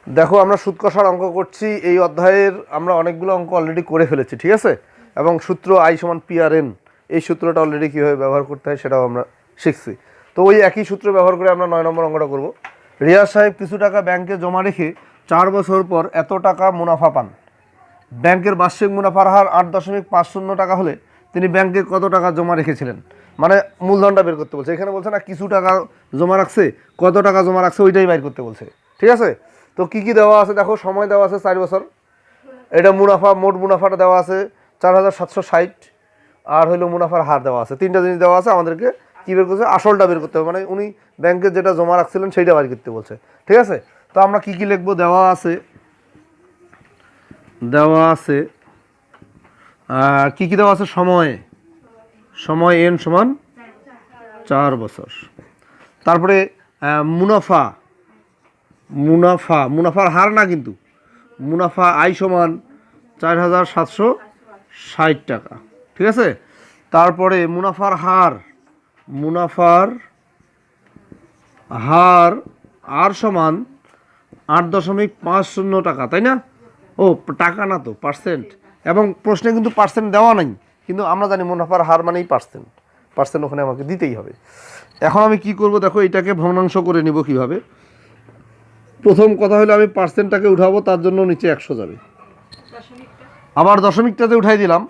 দেখো আমরা সুদ কষার অঙ্ক করছি, এই অধ্যায়ের আমরা অনেকগুলো অঙ্ক অলরেডি করে ফেলেছি, ঠিক আছে। এবং সূত্র আই সমান PRN, এই সূত্রটা অলরেডি কীভাবে ব্যবহার করতে হয় সেটাও আমরা শিখছি। তো ওই একই সূত্র ব্যবহার করে আমরা 9 নম্বর অঙ্কটা করব। রিয়াজ সাহেব কিছু টাকা ব্যাংকে জমা রেখে 4 বছর পর এত টাকা মুনাফা পান। ব্যাংকের বার্ষিক মুনাফার হার 8.50 টাকা হলে তিনি ব্যাংকে কত টাকা জমা রেখেছিলেন, মানে মূলধনটা বের করতে বলছে। এখানে বলছে না কিছু টাকা জমা রাখছে, কত টাকা জমা রাখছে ওইটাই বের করতে বলছে, ঠিক আছে। তো কি কি দেওয়া আছে দেখো, সময় দেওয়া আছে 4 বছর, এটা মুনাফা, মোট মুনাফাটা দেওয়া আছে 4760, আর হলো মুনাফার হার দেওয়া আছে। তিনটা জিনিস দেওয়া আছে, আমাদেরকে কী বের করছে, আসলটা বের করতে হবে, মানে উনি ব্যাংকে যেটা জমা রাখছিলেন সেইটা বের করতে বলছে, ঠিক আছে। তো আমরা কি কি লিখবো, দেওয়া আছে কি কি দেওয়া আছে, সময় n সমান 4 বছর। তারপরে মুনাফার হার না, কিন্তু মুনাফা আই সমান 4760 টাকা, ঠিক আছে। তারপরে মুনাফার হার আর সমান 8.50 টাকা, তাই না? ও টাকা না তো, পার্সেন্ট। এবং প্রশ্নে কিন্তু পার্সেন্ট দেওয়া নাই, কিন্তু আমরা জানি মুনাফার হার মানেই পার্সেন্ট ওখানে আমাকে দিতেই হবে। এখন আমি কি করব দেখো, এটাকে ভগ্নাংশ করে নিব কিভাবে। প্রথম কথা হলো আমি পার্সেন্টটাকে উঠাবো, তার জন্য নিচে 100 যাবে, আবার দশমিকটাতে উঠাই দিলাম,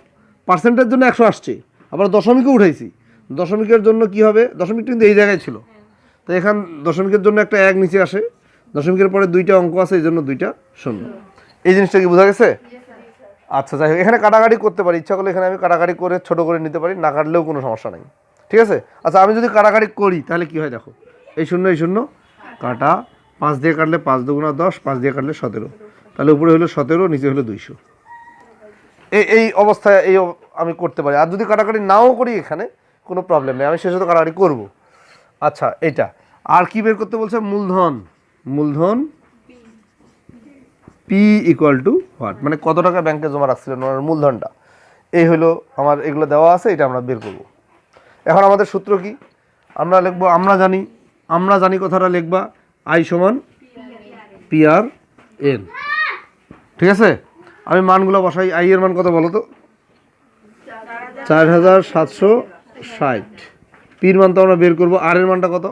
পার্সেন্টের জন্য 100 আসছে, আবার দশমিকও উঠাইছি। দশমিকের জন্য কি হবে, দশমিকটা কিন্তু এই জায়গায় ছিল, তো এখান দশমিকের জন্য একটা 1 নিচে আসে, দশমিকের পরে 2টা অঙ্ক আছে, এই জন্য 2টা শূন্য। এই জিনিসটা কি বোঝা গেছে? আচ্ছা, যাই হোক, এখানে কাটাকাটি করতে পারি, ইচ্ছা করলে এখানে আমি কাটাকাটি করে ছোট করে নিতে পারি, না কাটলেও কোনো সমস্যা নেই, ঠিক আছে। আচ্ছা, আমি যদি কাটাকাটি করি তাহলে কি হয় দেখো, এই শূন্য কাটা, 5 দিয়ে কাটলে 5 দুগুণা 10, 5 দিয়ে কাটলে 17, তাহলে উপরে হলো 17, নিচে হলো 200। এই অবস্থায় আমি করতে পারি। আর যদি কাটাকাটি নাও করি এখানে কোনো প্রবলেম নেই, আমি শেষে তো কাটাকাটি করবো। আচ্ছা, এটা আর কি বের করতে বলছে, মূলধন P ইকুয়াল টু হোয়াট, মানে কত টাকা ব্যাংকে জমা রাখছিলেন ওনার মূলধনটা। এই হলো আমার, এগুলো দেওয়া আছে, এটা আমরা বের করব। এখন আমাদের সূত্র কি, আমরা লিখবো, আমরা জানি কথাটা লিখবা, আই সমান PRN, ঠিক আছে। আমি মানগুলো বসাই, আই এর মান কত বলো তো, 4760, পির মান তো আমরা বের করবো, আর এর মানটা কত,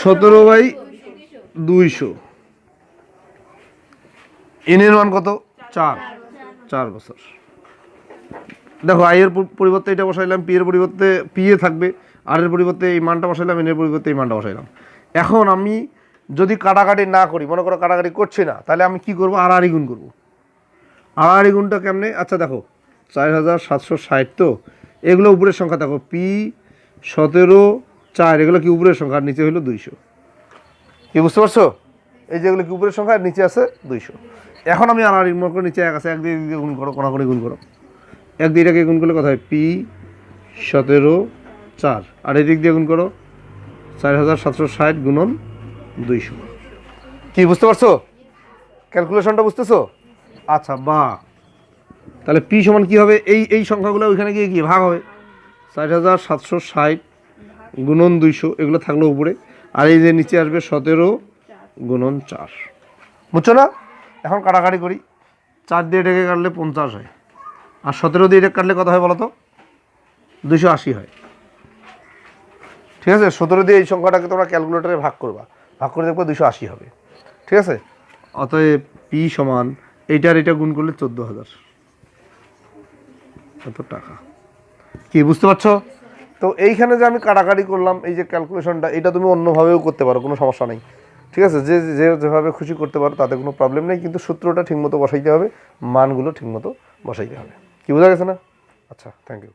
17/200, এন এর মান কত, 4 বছর। দেখো, আই এর পরিবর্তে এটা বসাইলাম, পি এর পরিবর্তে পি এ থাকবে, আর এর পরিবর্তে এই মানটা বসাইলাম, এন এর পরিবর্তে এই মানটা বসাইলাম। এখন আমি যদি কাটাকাটি না করি, মনে করো কাটাকাটি করছি না, তাহলে আমি কি করবো, আড়াআড়ি গুণ করবো। আড়াআড়ি গুণটা কেমনে, আচ্ছা দেখো, 4760 তো, এগুলো উপরের সংখ্যা, দেখো P 17 4, এগুলো কি উপরের সংখ্যা, আর নিচে হলো 200, কি বুঝতে পারছো? এই যেগুলো কি উপরের সংখ্যা, আর নিচে আছে 200। এখন আমি আড়াআড়ি মনে করো, নিচে 1 আছে, 1 দিয়ে গুণ করো, কোনাকুনি গুণ করো, 1 দিয়ে এটাকে গুণ করলে কথা হয় P 17 4, আর এদিক দিয়ে গুণ করো 4760 গুণন 200। কি বুঝতে পারছো, ক্যালকুলেশনটা বুঝতেছো? আচ্ছা, তাহলে P সমান কি হবে, এই সংখ্যাগুলো ওইখানে গিয়ে কি ভাগ হবে, 4760 গুণন 200, এগুলো থাকলো উপরে, আর এই যে নিচে আসবে 17 গুণন 4, বুঝছো না? এখন কাটাকাটি করি, 4 দিয়ে এটাকে কাটলে 50 হয়, আর 17 দিয়ে এটা কাটলে কত হয় বলো তো, 280 হয়, ঠিক আছে। 17 দিয়ে এই সংখ্যাটাকে তোমরা ক্যালকুলেটরে ভাগ করে দেখবে 280 হবে, ঠিক আছে। অতএব P সমান এইটার এটা গুণ করলে 14,000 এত টাকা। কি বুঝতে পারছো? তো এইখানে যে আমি কাটাকাটি করলাম, এই যে ক্যালকুলেশনটা, এটা তুমি অন্যভাবেও করতে পারো, কোনো সমস্যা নেই, ঠিক আছে। যেভাবে খুশি করতে পারো, তাতে কোনো প্রবলেম নেই, কিন্তু সূত্রটা ঠিকমতো বসাইতে হবে, মানগুলো ঠিকমতো বসাইতে হবে। কি বোঝা গেছে না? আচ্ছা, থ্যাংক ইউ।